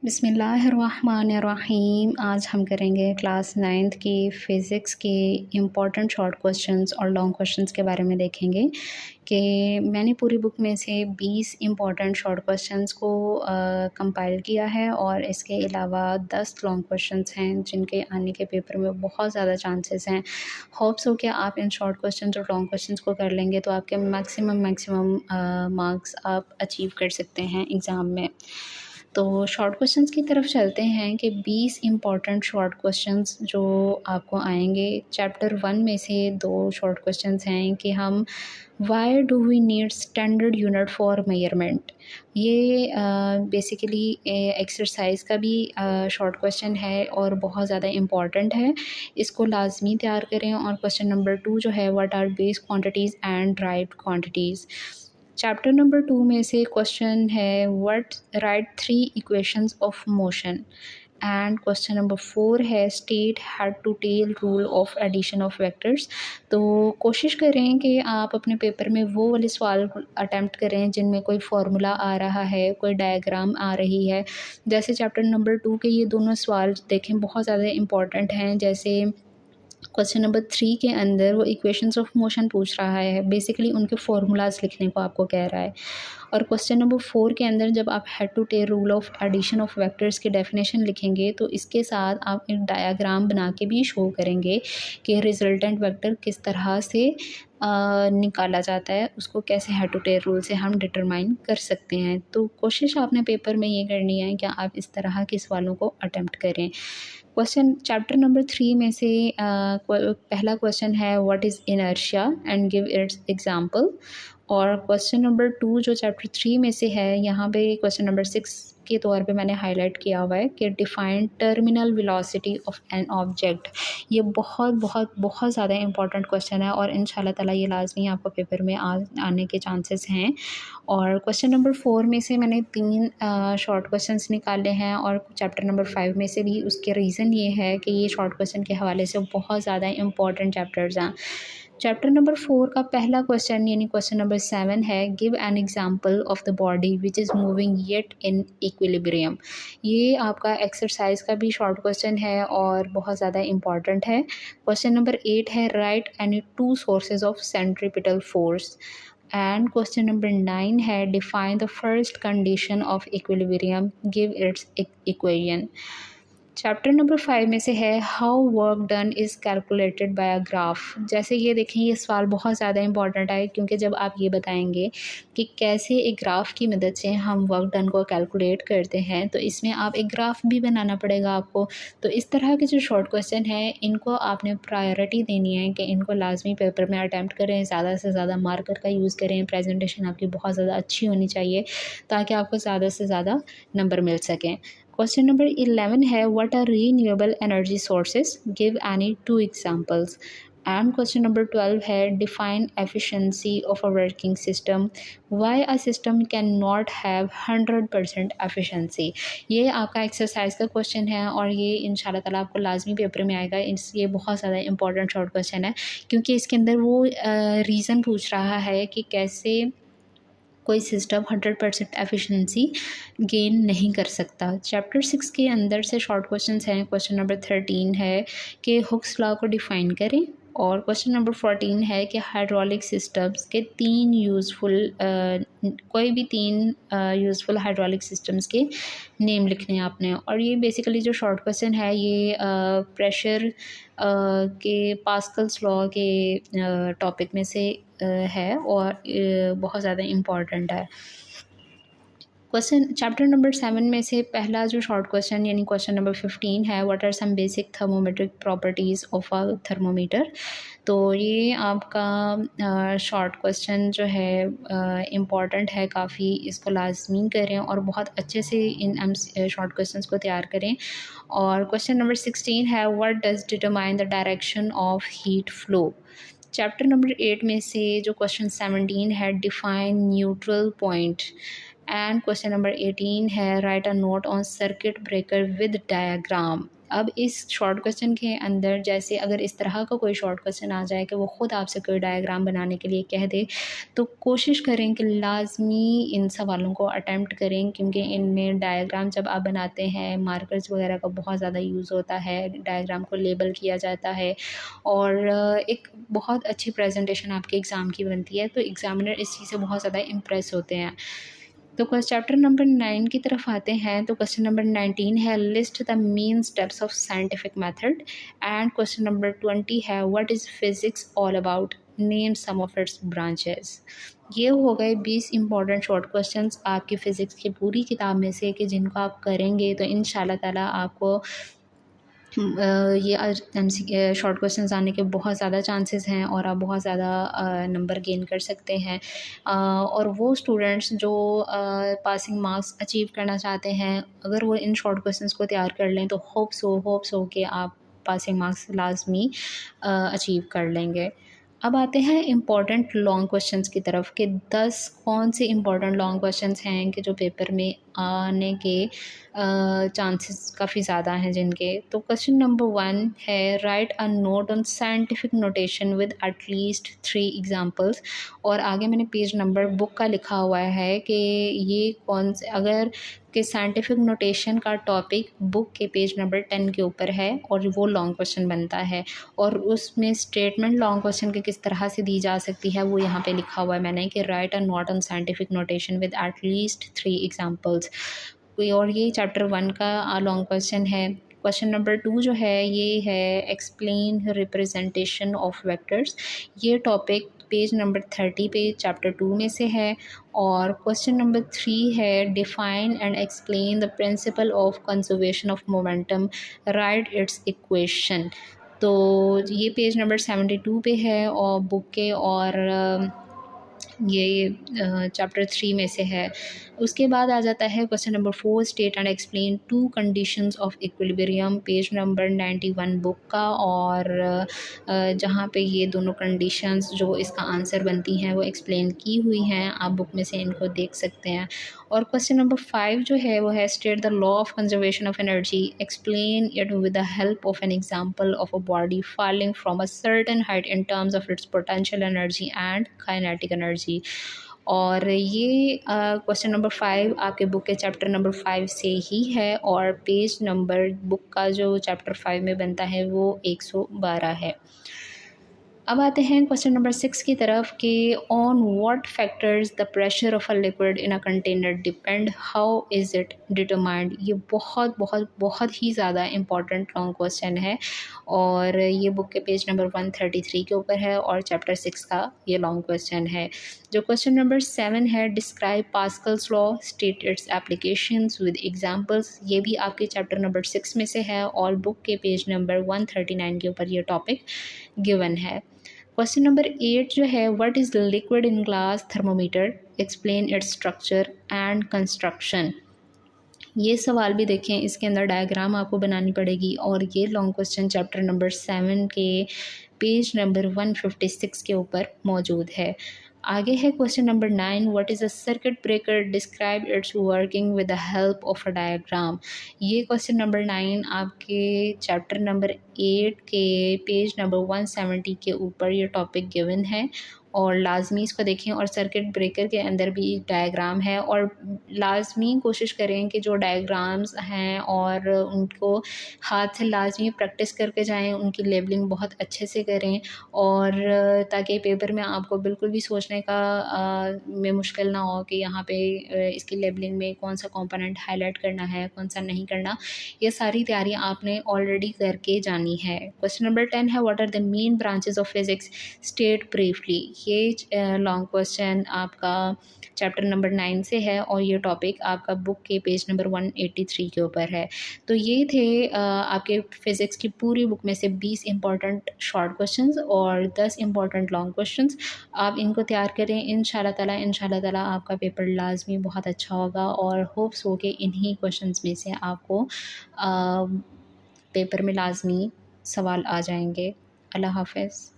बिस्मिल्लाहिर्रहमानिर्रहीम। आज हम करेंगे क्लास 9th की फ़िज़िक्स के इम्पॉर्टेंट शॉर्ट क्वेश्चंस और लॉन्ग क्वेश्चंस के बारे में देखेंगे कि मैंने पूरी बुक में से 20 इम्पॉर्टेंट शॉर्ट क्वेश्चंस को कंपाइल किया है और इसके अलावा 10 लॉन्ग क्वेश्चंस हैं जिनके आने के पेपर में बहुत ज़्यादा चांसेस हैं। होप्स हो कि आप इन शॉर्ट क्वेश्चंस और लॉन्ग क्वेश्चंस को कर लेंगे तो आपके मैक्सिमम मार्क्स आप अचीव कर सकते हैं एग्ज़ाम में। तो शॉर्ट क्वेश्चंस की तरफ चलते हैं कि 20 इम्पॉर्टेंट शॉर्ट क्वेश्चंस जो आपको आएंगे। चैप्टर 1 में से 2 शॉर्ट क्वेश्चंस हैं कि हम why do we need standard unit for measurement. ये बेसिकली एक्सरसाइज का भी शॉर्ट क्वेश्चन है और बहुत ज़्यादा इम्पॉर्टेंट है, इसको लाजमी तैयार करें। और क्वेश्चन नंबर 2 जो है what are base quantities and derived quantities. Chapter number 2 में से क्वेश्चन है what write 3 equations of motion. And question number 4 है state head to tail rule of addition of vectors. तो कोशिश करें कि आप अपने पेपर में वो वाले सवाल अटैम्प्ट करें जिनमें कोई फार्मूला आ रहा है, कोई डायग्राम आ रही है। जैसे चैप्टर नंबर 2 के ये दोनों सवाल देखें बहुत ज़्यादा इम्पॉर्टेंट हैं। जैसे क्वेश्चन नंबर 3 के अंदर वो इक्वेशंस ऑफ मोशन पूछ रहा है, बेसिकली उनके फार्मूलाज लिखने को आपको कह रहा है। और क्वेश्चन नंबर 4 के अंदर जब आप head to tail rule of addition of vectors की डेफिनेशन लिखेंगे तो इसके साथ आप एक डायग्राम बना के भी शो करेंगे कि रिजल्टेंट वेक्टर किस तरह से निकाला जाता है, उसको कैसे हेड टू टेल रूल से हम डिटरमाइन कर सकते हैं। तो कोशिश आपने पेपर में ये करनी है कि आप इस तरह के सवालों को अटेम्प्ट करें। क्वेश्चन चैप्टर नंबर 3 में से पहला क्वेश्चन है what is inertia and give its example. और क्वेश्चन नंबर 2 जो चैप्टर 3 में से है, यहाँ पे क्वेश्चन नंबर 6 के तौर पे मैंने हाईलाइट किया हुआ है कि define terminal velocity of an object. ये बहुत बहुत बहुत ज़्यादा इंपॉर्टेंट क्वेश्चन है और इंशाल्लाह ताला ये लाजमी आपको पेपर में आने के चांसेस हैं। और क्वेश्चन नंबर 4 में से मैंने 3 शॉर्ट क्वेश्चंस निकाले हैं और चैप्टर नंबर 5 में से भी। उसके रीज़न ये है कि ये शॉर्ट क्वेश्चन के हवाले से बहुत ज़्यादा इंपॉर्टेंट चैप्टर्स हैं। चैप्टर नंबर 4 का पहला क्वेश्चन यानी क्वेश्चन नंबर 7 है give an example of the body which is moving yet in equilibrium. ये आपका एक्सरसाइज का भी शॉर्ट क्वेश्चन है और बहुत ज़्यादा इंपॉर्टेंट है। क्वेश्चन नंबर 8 है right any 2 sources of centripetal force. And question number 9 है define the first condition of equilibrium, give its equation. Chapter number 5 में से है how work done is calculated by a graph. जैसे ये देखें, ये सवाल बहुत ज़्यादा इंपॉर्टेंट है क्योंकि जब आप ये बताएंगे कि कैसे एक ग्राफ की मदद से हम वर्क डन को कैलकुलेट करते हैं तो इसमें आप एक ग्राफ भी बनाना पड़ेगा आपको। तो इस तरह के जो शॉर्ट क्वेश्चन है इनको आपने प्रायोरिटी देनी है कि इनको लाजमी पेपर में अटैम्प्ट करें, ज़्यादा से ज़्यादा मार्कर का यूज़ करें, प्रेजेंटेशन आपकी बहुत ज़्यादा अच्छी होनी चाहिए ताकि आपको ज़्यादा से ज़्यादा नंबर मिल सकें। क्वेश्चन नंबर 11 है what are renewable energy sources, give any 2 examples. And question number 12 है define efficiency of a working system, why a system can not have 100% efficiency. ये आपका एक्सरसाइज का क्वेश्चन है और ये इंशाल्लाह ताला आपको लाजमी पेपर में आएगा। ये बहुत ज़्यादा इंपॉर्टेंट शॉर्ट क्वेश्चन है क्योंकि इसके अंदर वो रीज़न पूछ रहा है कि कैसे कोई सिस्टम 100% एफिशिएंसी गेन नहीं कर सकता। चैप्टर 6 के अंदर से शॉर्ट क्वेश्चंस हैं। क्वेश्चन नंबर 13 है कि हुक्स लॉ को डिफ़ाइन करें। और क्वेश्चन नंबर 14 है कि हाइड्रोलिक सिस्टम्स के कोई भी तीन यूज़फुल हाइड्रोलिक सिस्टम्स के नेम लिखने हैं आपने। और ये बेसिकली जो शॉर्ट क्वेश्चन है ये प्रेशर के पास्कल्स लॉ के टॉपिक में से है और बहुत ज़्यादा इम्पॉर्टेंट है। क्वेश्चन चैप्टर नंबर 7 में से पहला जो शॉर्ट क्वेश्चन यानी क्वेश्चन नंबर 15 है what are some basic thermometric properties of a thermometer. तो ये आपका शॉर्ट क्वेश्चन जो है इम्पॉर्टेंट है काफ़ी, इसको लाजमी करें और बहुत अच्छे से इन शॉर्ट क्वेश्चंस को तैयार करें। और क्वेश्चन नंबर 16 है what does determine the direction of heat flow. Chapter number 8 में से जो क्वेश्चन 17 है define neutral point. And question number 18 है right a note on circuit breaker with diagram. अब इस शॉर्ट क्वेश्चन के अंदर जैसे अगर इस तरह का कोई शॉर्ट क्वेश्चन आ जाए कि वो ख़ुद आपसे कोई डायग्राम बनाने के लिए कह दे, तो कोशिश करें कि लाजमी इन सवालों को अटैम्प्ट करें, क्योंकि इनमें डायग्राम जब आप बनाते हैं मार्कर्स वगैरह का बहुत ज़्यादा यूज़ होता है, डायग्राम को लेबल किया जाता है और एक बहुत अच्छी प्रेजेंटेशन आपके एग्ज़ाम की बनती है, तो एग्ज़ामिनर इस चीज़ से बहुत ज़्यादा इम्प्रेस होते हैं। तो चैप्टर नंबर 9 की तरफ आते हैं। तो क्वेश्चन नंबर 19 है list the main steps of scientific method and question number 20 है what is physics all about, name some of its branches. ये हो गए 20 इंपॉर्टेंट शॉर्ट क्वेश्चंस आपकी फ़िज़िक्स की पूरी किताब में से कि जिनको आप करेंगे तो इंशाल्लाह ताला आपको ये शॉर्ट क्वेश्चंस आने के बहुत ज़्यादा चांसेस हैं और आप बहुत ज़्यादा नंबर गेन कर सकते हैं। और वो स्टूडेंट्स जो पासिंग मार्क्स अचीव करना चाहते हैं, अगर वो इन शॉर्ट क्वेश्चंस को तैयार कर लें तो होप्स हो कि आप पासिंग मार्क्स लाजमी अचीव कर लेंगे। अब आते हैं इम्पॉर्टेंट लॉन्ग क्वेश्चंस की तरफ कि 10 कौन से इम्पॉर्टेंट लॉन्ग क्वेश्चंस हैं कि जो पेपर में आने के चांसेस काफ़ी ज़्यादा हैं जिनके। तो क्वेश्चन नंबर 1 है right a note on scientific notation with at least 3 examples. और आगे मैंने पेज नंबर बुक का लिखा हुआ है कि ये कौन से अगर कि साइंटिफिक नोटेशन का टॉपिक बुक के पेज नंबर 10 के ऊपर है और वो लॉन्ग क्वेश्चन बनता है और उसमें स्टेटमेंट लॉन्ग क्वेश्चन के किस तरह से दी जा सकती है वो यहाँ पे लिखा हुआ है मैंने कि right a note on scientific notation with at least 3 examples. और ये चैप्टर 1 का लॉन्ग क्वेश्चन है। क्वेश्चन नंबर 2 जो है ये है एक्सप्लेन रिप्रेजेंटेशन ऑफ वेक्टर्स। ये टॉपिक पेज नंबर 30 पे चैप्टर 2 में से है। और क्वेश्चन नंबर 3 है define and explain the principle of conservation of momentum, right it's equation. तो ये पेज नंबर 72 पे है और बुक के और ये चैप्टर 3 में से है। उसके बाद आ जाता है question number 4 state and explain 2 conditions of equilibrium, page number 91 book का। और जहाँ पे ये दोनों कंडीशंस जो इसका आंसर बनती हैं वो एक्सप्लेन की हुई हैं, आप बुक में से इनको देख सकते हैं। और क्वेश्चन नंबर 5 जो है वो है state the law of conservation of energy, explain it with the help of an example of a body falling from a certain height in terms of its potential energy and kinetic energy. और ये question number 5 आपके book के chapter number 5 से ही है और page number book का जो chapter 5 में बनता है वो 112 है। अब आते हैं क्वेश्चन नंबर 6 की तरफ कि on what factors the pressure of a liquid in a container depend, how is it determined. ये बहुत बहुत बहुत ही ज़्यादा इम्पॉर्टेंट लॉन्ग क्वेश्चन है और ये बुक के पेज नंबर 133 के ऊपर है और चैप्टर 6 का ये लॉन्ग क्वेश्चन है। जो क्वेश्चन नंबर 7 है describe Pascal's law, state its applications with examples, ये भी आपके चैप्टर नंबर 6 में से है और बुक के पेज नंबर 139 के ऊपर ये टॉपिक गिवन है। क्वेश्चन नंबर 8 जो है what is liquid in glass thermometer, explain its structure and construction. ये सवाल भी देखें, इसके अंदर डायग्राम आपको बनानी पड़ेगी और ये लॉन्ग क्वेश्चन चैप्टर नंबर 7 के पेज नंबर 156 के ऊपर मौजूद है। आगे है question number 9 what is a circuit breaker, describe it's working with the help of a diagram. ये क्वेश्चन नंबर 9 आपके चैप्टर नंबर 8 के पेज नंबर 170 के ऊपर ये टॉपिक गिवन है और लाजमी इसको देखें। और सर्किट ब्रेकर के अंदर भी डायग्राम है और लाजमी कोशिश करें कि जो डायग्राम्स हैं और उनको हाथ से लाजमी प्रैक्टिस करके जाएं, उनकी लेबलिंग बहुत अच्छे से करें और ताकि पेपर में आपको बिल्कुल भी सोचने का में मुश्किल ना हो कि यहाँ पे इसकी लेबलिंग में कौन सा कंपोनेंट हाईलाइट करना है, कौन सा नहीं करना। ये सारी तैयारियाँ आपने ऑलरेडी करके जानी है। क्वेश्चन नंबर 10 है what are the main branches of physics, state briefly. ये लॉन्ग क्वेश्चन आपका चैप्टर नंबर 9 से है और ये टॉपिक आपका बुक के पेज नंबर 183 के ऊपर है। तो ये थे आपके फ़िज़िक्स की पूरी बुक में से 20 इंपॉर्टेंट शॉर्ट क्वेश्चंस और 10 इंपॉर्टेंट लॉन्ग क्वेश्चंस। आप इनको तैयार करें, इंशाल्लाह ताला आपका पेपर लाजमी बहुत अच्छा होगा और होप्स हो कि इन्हीं क्वेश्चंस में से आपको पेपर में लाजमी सवाल आ जाएंगे। अल्लाह हाफ़िज़।